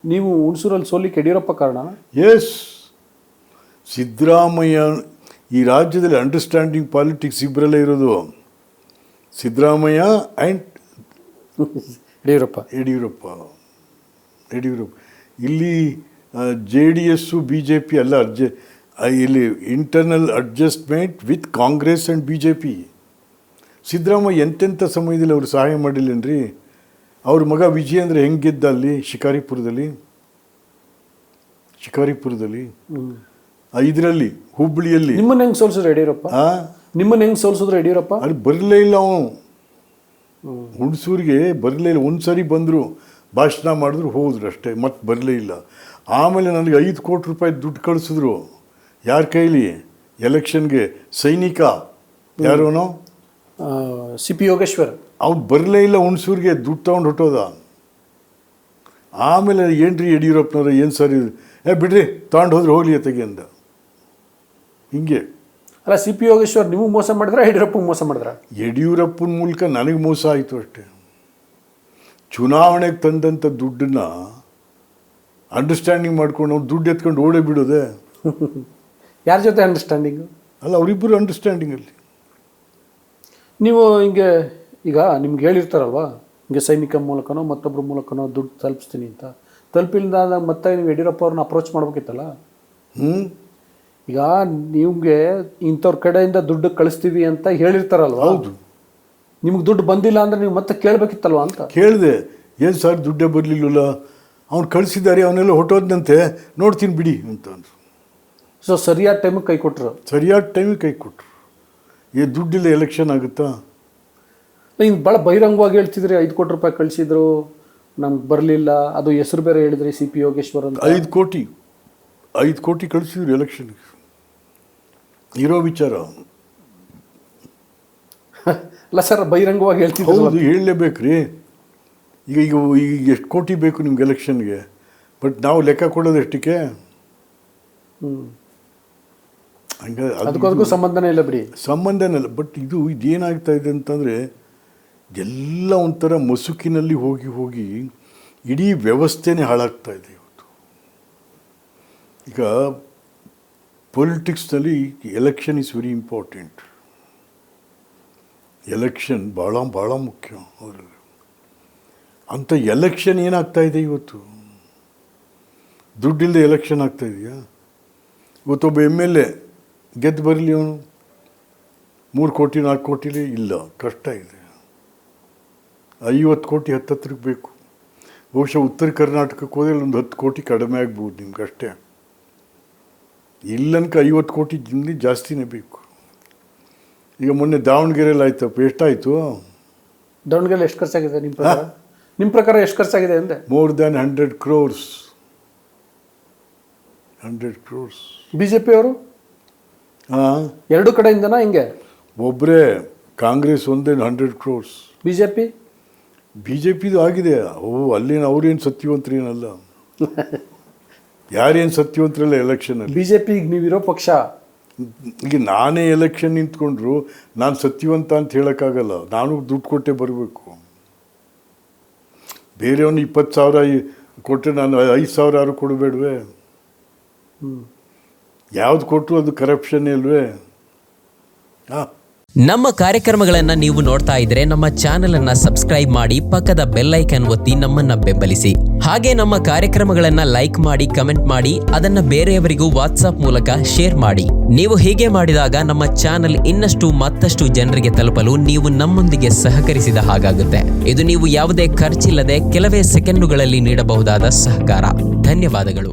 ನೀವು ಹುಣಸೂರಲ್ಲಿ ಸೋಲಿಕ್ಕೆ ಯಡಿಯೂರಪ್ಪ ಕಾರಣ? ಎಸ್, ಸಿದ್ದರಾಮಯ್ಯ ಈ ರಾಜ್ಯದಲ್ಲಿ ಅಂಡರ್ಸ್ಟ್ಯಾಂಡಿಂಗ್ ಪಾಲಿಟಿಕ್ಸ್ ಇಬ್ಬರಲ್ಲೇ ಇರೋದು, ಸಿದ್ದರಾಮಯ್ಯ ಆ್ಯಂಡ್ ಯಡಿಯೂರಪ್ಪ. ಇಲ್ಲಿ JDS BJP ಅಲ್ಲ, ಇಲ್ಲಿ internal adjustment with Congress and BJP. Siddaramaiah ಎಂತೆಂಥ ಸಮಯದಲ್ಲಿ ಅವರು ಸಹಾಯ ಮಾಡಿಲ್ಲೇನ್ರಿ? ಅವ್ರ ಮಗ ವಿಜಯೇಂದ್ರ ಹೆಂಗೆ ಗೆದ್ದ ಅಲ್ಲಿ ಶಿಕಾರಿಪುರದಲ್ಲಿ, ಇದರಲ್ಲಿ ಹುಬ್ಬಳ್ಳಿಯಲ್ಲಿ. ನಿಮ್ಮನ್ನ ಹೆಂಗೆ ಸೋಲ್ಸಿದ್ರು ಯಡಿಯೂರಪ್ಪ? ಅಲ್ಲಿ ಬರಲೇ ಇಲ್ಲ ಅವನು, ಹುಣಸೂರಿಗೆ ಬರಲೇ ಇಲ್ಲ. ಒಂದು ಸರಿ ಬಂದರು, ಭಾಷಣ ಮಾಡಿದ್ರು, ಹೋದ್ರು ಅಷ್ಟೇ, ಮತ್ತೆ ಬರಲೇ ಇಲ್ಲ. ಆಮೇಲೆ ನನಗೆ 5 ಕೋಟಿ ರೂಪಾಯಿ ದುಡ್ಡು ಕಳಿಸಿದ್ರು. ಯಾರ ಕೈಲಿ? ಎಲೆಕ್ಷನ್ಗೆ ಸೈನಿಕ, ಯಾರೋನೋ CP ಯೋಗೇಶ್ವರ್. ಅವ್ನು ಬರಲೇ ಇಲ್ಲ ಹುಣಸೂರಿಗೆ, ದುಡ್ಡು ತೊಗೊಂಡು ಹೊಟ್ಟೋದ. ಆಮೇಲೆ ಏನ್ರಿ ಯಡಿಯೂರಪ್ಪನವ್ರ ಏನು ಸರ್ ಇದು, ಬಿಡ್ರಿ ತೊಗೊಂಡು ಹೋದ್ರೆ ಹೋಗ್ಲಿ ತೆಗಿ ಅಂದ. ಹಿಂಗೆ ಅಲ್ಲ, CP ಯೋಗೇಶ್ವರ್ ನಿಮಗೆ ಮೋಸ ಮಾಡಿದ್ರ, ಯಡಿಯೂರಪ್ಪಗೆ ಮೋಸ ಮಾಡಿದ್ರ? ಯಡಿಯೂರಪ್ಪನ ಮೂಲಕ ನನಗೆ ಮೋಸ ಆಯಿತು ಅಷ್ಟೇ. ಚುನಾವಣೆಗೆ ತಂದಂಥ ದುಡ್ಡನ್ನ ಅಂಡರ್ಸ್ಟ್ಯಾಂಡಿಂಗ್ ಮಾಡ್ಕೊಂಡು ಅವ್ರು ದುಡ್ಡು ಎತ್ಕೊಂಡು ಓಡೇ ಬಿಡೋದೆ. ಯಾರ ಜೊತೆ ಅಂಡರ್ಸ್ಟ್ಯಾಂಡಿಂಗು? ಅಲ್ಲ, ಅವರಿಬ್ಬರು ಅಂಡರ್ಸ್ಟ್ಯಾಂಡಿಂಗಲ್ಲಿ. ನೀವು ಹಿಂಗೆ ಈಗ ನಿಮ್ಗೆ ಹೇಳಿರ್ತಾರಲ್ವಾ, ಹಿಂಗೆ ಸೈನಿಕ ಮೂಲಕನೋ ಮತ್ತೊಬ್ಬರ ಮೂಲಕನೋ ದುಡ್ಡು ತಲುಪಿಸ್ತೀನಿ ಅಂತ, ತಲುಪಿಲ್ದ ಮತ್ತೆ ನೀವು ಯಡಿಯೂರಪ್ಪ ಅವ್ರನ್ನ ಅಪ್ರೋಚ್ ಮಾಡ್ಬೇಕಿತ್ತಲ್ಲ. ಈಗ ನಿಮಗೆ ಇಂಥವ್ರ ಕಡೆಯಿಂದ ದುಡ್ಡು ಕಳಿಸ್ತೀವಿ ಅಂತ ಹೇಳಿರ್ತಾರಲ್ವ? ಹೌದು. ನಿಮ್ಗೆ ದುಡ್ಡು ಬಂದಿಲ್ಲ ಅಂದರೆ ನೀವು ಮತ್ತೆ ಕೇಳಬೇಕಿತ್ತಲ್ವ ಅಂತ. ಕೇಳಿದೆ, ಏನು ಸರ್ ದುಡ್ಡೇ ಬರಲಿಲ್ಲಲ್ಲ, ಅವ್ನು ಕಳಿಸಿದ್ದಾರೆ, ಅವನ್ನೆಲ್ಲ ಹೊಟ್ಟೋದಂತೆ, ನೋಡ್ತೀನಿ ಬಿಡಿ ಅಂತ ಅಂದರು. ಸೊ ಸರಿಯಾದ ಟೈಮಿಗೆ ಕೈ ಕೊಟ್ಟರು. ದುಡ್ಡಿಲ್ಲ, ಎಲೆಕ್ಷನ್ ಆಗುತ್ತಾ? ಹಿಂಗೆ ಭಾಳ ಬಹಿರಂಗವಾಗಿ ಹೇಳ್ತಿದ್ರಿ, 5 ಕೋಟಿ ರೂಪಾಯಿ ಕಳಿಸಿದ್ರು, ನಮ್ಗೆ ಬರಲಿಲ್ಲ, ಅದು ಹೆಸರು ಬೇರೆ ಹೇಳಿದ್ರಿ CP ಯೋಗೇಶ್ವರ್ ಅಂತ. 5 ಕೋಟಿ ಕಳಿಸಿದ್ರು ಎಲೆಕ್ಷನ್ಗೆ, ಇರೋ ವಿಚಾರ ಅಲ್ಲ ಸರ್, ಬಹಿರಂಗವಾಗಿ ಹೇಳ್ತಿದ್ರು. ಹೌದು, ಹೇಳಲೇಬೇಕ್ರಿ. ಈಗ ಎಷ್ಟು ಕೋಟಿ ಬೇಕು ನಿಮ್ಗೆ ಎಲೆಕ್ಷನ್ಗೆ? ಬಟ್ ನಾವು ಲೆಕ್ಕ ಕೊಡೋದು ಎಷ್ಟಕ್ಕೆ? ಹಂಗೆ ಅದಕ್ಕೂ ಸಂಬಂಧನೇ ಇಲ್ಲ ಬಿಡಿ. ಸಂಬಂಧನೇ ಇಲ್ಲ. ಬಟ್ ಇದೇನಾಗ್ತಾ ಇದೆ ಅಂತಂದರೆ, ಎಲ್ಲ ಒಂಥರ ಮಸುಕಿನಲ್ಲಿ ಹೋಗಿ ಇಡೀ ವ್ಯವಸ್ಥೆನೇ ಹಾಳಾಗ್ತಾ ಇದೆ ಇವತ್ತು. ಈಗ ಪೊಲಿಟಿಕ್ಸ್ನಲ್ಲಿ election is very important. Election ಭಾಳ ಮುಖ್ಯ ಅವರಲ್ಲಿ. ಅಂಥ ಎಲೆಕ್ಷನ್ ಏನಾಗ್ತಾ ಇದೆ ಇವತ್ತು? ದುಡ್ಡಿಲ್ಲದೆ ಎಲೆಕ್ಷನ್ ಆಗ್ತಾ ಇದೆಯಾ? ಇವತ್ತೊಬ್ಬ MLA ಗೆದ್ದು ಬರಲಿ, ಅವನು 3 ಕೋಟಿ 4 ಕೋಟಿಲಿ ಇಲ್ಲ, ಕಷ್ಟ ಇದೆ. 50 ಕೋಟಿ ಹತ್ತತ್ರಕ್ಕೆ ಬೇಕು. ಬಹುಶಃ ಉತ್ತರ ಕರ್ನಾಟಕಕ್ಕೆ ಹೋದರೆ ಒಂದು 10 ಕೋಟಿ ಕಡಿಮೆ ಆಗ್ಬೋದು ನಿಮ್ಗೆ ಅಷ್ಟೇ. ಇಲ್ಲನ್ಕ 50 ಕೋಟಿ ಜಾಸ್ತಿನೇ ಬೇಕು. ಈಗ ಮೊನ್ನೆ ದಾವಣಗೆರೆಯಲ್ಲಿ ಆಯ್ತಪ್ಪ, ಎಷ್ಟಾಯಿತು? ದಾವಣಗೆರೆ ಎಷ್ಟು ಖರ್ಚಾಗಿದೆ ನಿಮ್ಮ ಪ್ರಕಾರ ಎಷ್ಟು ಖರ್ಚಾಗಿದೆ ಅಂದೆ? More than 100 crores. 100 crores. BJP ಅವರು ಎರಡು ಕಡೆಯಿಂದನಾ ಹಿಂಗೆ? ಒಬ್ಬರೇ ಕಾಂಗ್ರೆಸ್ ಒಂದೇ 100 crores. BJPದು ಆಗಿದೆ. ಅಲ್ಲೇನು ಅವ್ರೇನು ಸತ್ಯವಂತರೇನಲ್ಲ, ಯಾರೇನು ಸತ್ಯವಂತರಲ್ಲ ಎಲೆಕ್ಷನಲ್ಲಿ. BJP ಈಗ ನೀವಿರೋ ಪಕ್ಷ. ಈಗ ನಾನೇ ಎಲೆಕ್ಷನ್ ನಿಂತ್ಕೊಂಡ್ರು ನಾನು ಸತ್ಯವಂತ ಅಂತ ಹೇಳೋಕ್ಕಾಗಲ್ಲ. ನಾನು ದುಡ್ಡು ಕೊಟ್ಟೆ ಬರಬೇಕು. ಬೇರೆಯವನು 20,000 ಕೊಟ್ಟರೆ ನಾನು 5,000 ಯಾರು ಕೊಡಬೇಡ್ವೆ? ಯಾವ್ದು ಕೊಟ್ಟರು ಅದು ಕರಪ್ಷನ್ ಇಲ್ವೇ? ನಮ್ಮ ಕಾರ್ಯಕ್ರಮಗಳನ್ನು ನೀವು ನೋಡ್ತಾ ಇದ್ರೆ ನಮ್ಮ ಚಾನೆಲ್ ಅನ್ನ ಸಬ್ಸ್ಕ್ರೈಬ್ ಮಾಡಿ, ಪಕ್ಕದ ಬೆಲ್ ಐಕಾನ್ ಒತ್ತಿ ನಮ್ಮನ್ನ ಬೆಂಬಲಿಸಿ. ಹಾಗೆ ನಮ್ಮ ಕಾರ್ಯಕ್ರಮಗಳನ್ನ ಲೈಕ್ ಮಾಡಿ, ಕಮೆಂಟ್ ಮಾಡಿ, ಅದನ್ನ ಬೇರೆಯವರಿಗೂ ವಾಟ್ಸ್ಆಪ್ ಮೂಲಕ ಶೇರ್ ಮಾಡಿ. ನೀವು ಹೀಗೆ ಮಾಡಿದಾಗ ನಮ್ಮ ಚಾನೆಲ್ ಮತ್ತಷ್ಟು ಜನರಿಗೆ ತಲುಪಲು ನೀವು ನಮ್ಮೊಂದಿಗೆ ಸಹಕರಿಸಿದ ಹಾಗಾಗುತ್ತೆ. ಇದು ನೀವು ಯಾವುದೇ ಖರ್ಚಿಲ್ಲದೆ ಕೆಲವೇ ಸೆಕೆಂಡುಗಳಲ್ಲಿ ನೀಡಬಹುದಾದ ಸಹಕಾರ. ಧನ್ಯವಾದಗಳು.